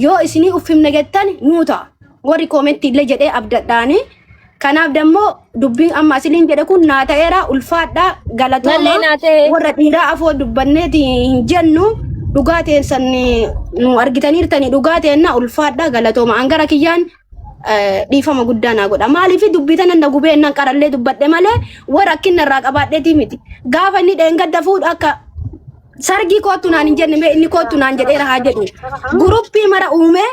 yoo isinii uffimne gettan nuuta warri koomenti illee jedhee abdadhaani kanaaf dammoo dubbiin amma asiliin jedhe kun naa ta'eera ulfaadha galatooma warra dhiiraa afoo dubbanneeti hin jennu dhugaateen san nu argitaniirtani dhugaateenna ulfaadha galatooma angara kiyyaan dhiifama guddaa naa godha maaliif dubbitan anda gubeennan qarallee dubbadhe malee warra akkinna irraa qabaadheeti miti gaafa inni dheengadda fuudha akka sargii kootu naan hin jenne inni kootu naan jedheera haa jedhu guruppii mara uume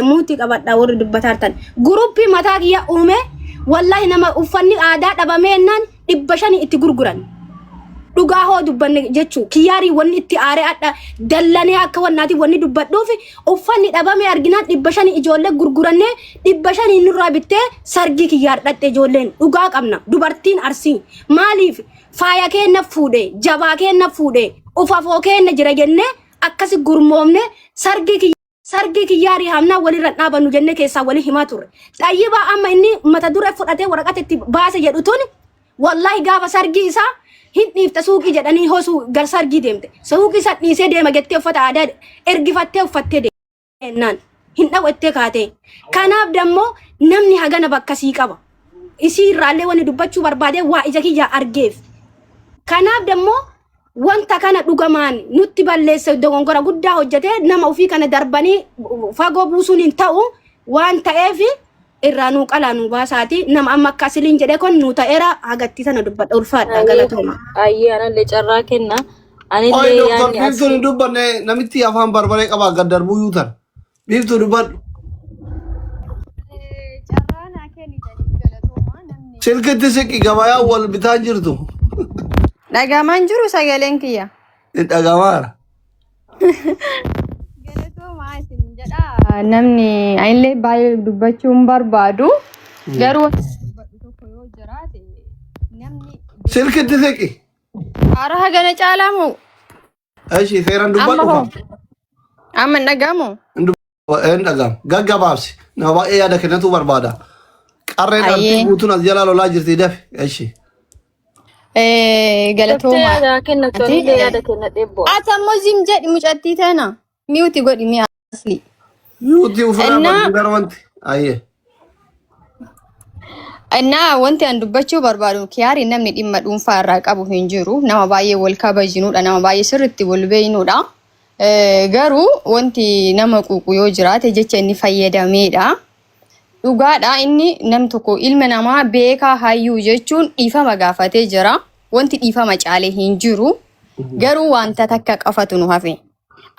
muutii qabadha warri dubbatartan guruppii mataa kiyya uume wallahi nama uffanni aadaa dhabameennan 500 itti gurguran dhugaa hoo dubbanne jechu kiyyaari wanni itti aare adda dallane akka wannaati wanni dubbadhuuf uffanni dhabame arginaan 500 ijoollee gurguranne 500 nurraa bittee sargii kiyyaar dhatte ijoolleen dhugaa qabna dubartiin arsii maaliif faaya keenna fuudhe jabaa keenna fuudhe ufafoo keenna jira jenne akkasi gurmoomne sargii kiyyaari hamna walirra dhaabanu jenne keessa wali himaa turre xayyiba amma inni mata dure fudhatee waraqata itti baase jedhu tun wallahi gaafa sargii isaa hin dhiifta suuqii jedhanii hosu gar sargii deemte suuqii isa dhiisee deema jettee uffata aadaa ergifattee uffattee deemnaan hin dhawwattee kaatee kanaaf dammoo namni hagana bakkasii qaba isii irraallee wani dubbachuu barbaade waa ija kiyya argeef kanaaf dammoo wanta kana dhugamaan nutti balleesse dogongora guddaa hojjete nama ofii kana darbanii fagoo buusuun hin ta'u waan ta'eef irraa nuu qalaanu baasaati nama amma akkasiliin jedhe kon nuu ta'eera hagatti sana dubbadha ulfaadha galatooma ayyaanallee carraa kenna anillee yaani biiftuun dubbanne namitti afaan barbaree qaba gaddarbuu yuutan biiftuu dubbadhu carraa naa kenni galatooma namni silkitti siqi gabayaa wal bitaa jirtu dhagamaan jiru sagaleen kiyya dhagamaara galatooma isin jedha namni ayillee baay'ee dubbachuun barbaadu garuu dubbadhu tokko yoo jiraate namni silkitti siqi ara hagana caalamu ashi seeran dubbadhu amma dhagamu en dhagam gaggabaabsi nama baay'ee yaada kennatu barbaada qarreen artii guutuun as jalaa lolaa jirti dafi ashi galatooma kenna tollee yaada kenna dhebbo atammo zim jedhi mucattii tana miuti godhi mi asli yuuti ufana darwanti ayye annaa wanti an dubbachuu barbaadu kiyaari namni dhimma dhuunfaa irraa qabu hin jiru nama baay'ee wal kabajinuudha nama baay'ee sirriitti wal beeynuudha garuu wanti nama quuqu yoo jiraate jecha inni fayyadameedha dhugaadha inni nam tokko ilma namaa beekaa hayyuu jechuun dhiifama gaafatee jira wanti dhiifama caalee hin jiru garuu wanta takka qafatu nu hafe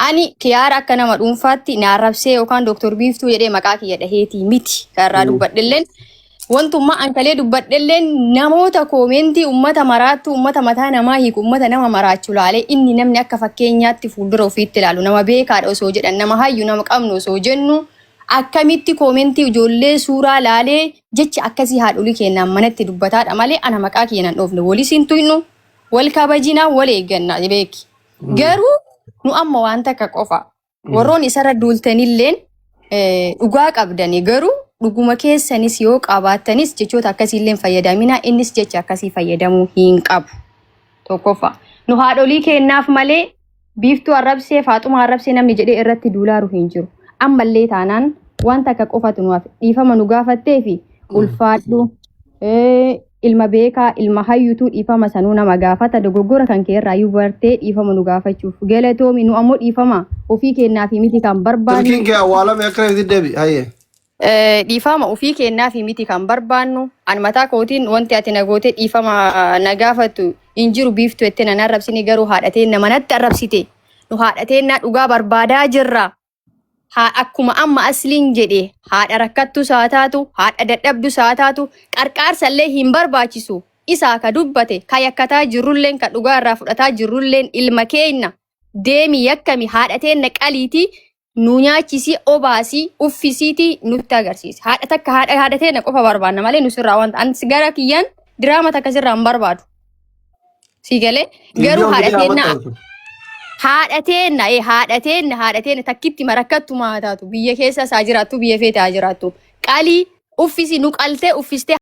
ani kiyaara akka nama dhuunfaatti na arrabsee yookaan doktor Biiftuu jedhee maqaa kiyya dhaheetii miti karraa dubbadhelleen wantuma ankalee dubbadhelleen namoota koomentii ummata maraattu ummata mataa namaa hiiku ummata nama maraachu laalee inni namni akka fakkeenyaatti fuuldura ofiitti ilaalu nama beekaadha osoo jedhan nama hayyu nama qabnu osoo jennu akkamitti koomentii ijoollee suuraa laalee jecha akkasii haadholii kennaan manatti dubbataadha malee ana maqaa kiyyan dhoofne walisiin tuynu wal kabajinaa wal eeggannaa beeki garuu nu amma waan takka qofa warroon isarra duultanilleen dhugaa qabdani garuu dhuguma keessanis yoo qabaattanis jechoota akkasiilleen fayyadaminaa innis jecha akkasii fayyadamuu hin qabu tokkofa nu haadholii kennaaf malee Biiftuu arrabsee Faaxumaa arrabsee namni jedhee irratti duulaaru hin jiru ammallee taanaan wanta akka qofatu nuuf dhiifama nu gaafattee fi ulfaadhu ilma beekaa ilma hayyutu dhiifama sanuu nama gaafata dogoggora kan kee irraa yubartee dhiifama nu gaafachuuf galatoomi nu ammoo dhiifama ofii kennaa fi miti kan barbaannu silkiin kee awwaalame akka itti deebi hayye dhiifama ofii kennaa fi miti kan barbaannu an mataa kootiin wanti ati nagootee dhiifama na gaafatu injiru Biiftuu ettee nan arrabsini garuu haadhateen nama natti arrabsite nu haadhateen na dhugaa barbaadaa jirra akkuma amma asliin jedhe haadha rakkattu saataatu haadha dadhabdu saataatu qarqaarsallee hin barbaachisu isaa ka dubbate ka yakkataa jirrulleen ka dhugaa irraa fudhataa jirrulleen ilma keenya deemi yakkami haadhateen na qaliiti nu nyaachisi obaasi uffisiiti nutti agarsiisa haadha takka haadhateen na qofa barbaanna malee nu sirraa wanta an gara kiyyaan diraama takka sirraa hin barbaadu sigalee garuu haadhateen takkitti marakkattu maataatu biyya keessa isaa jiraattu biyya feetaa jiraattu qalii uffisi nu qaltee uffistee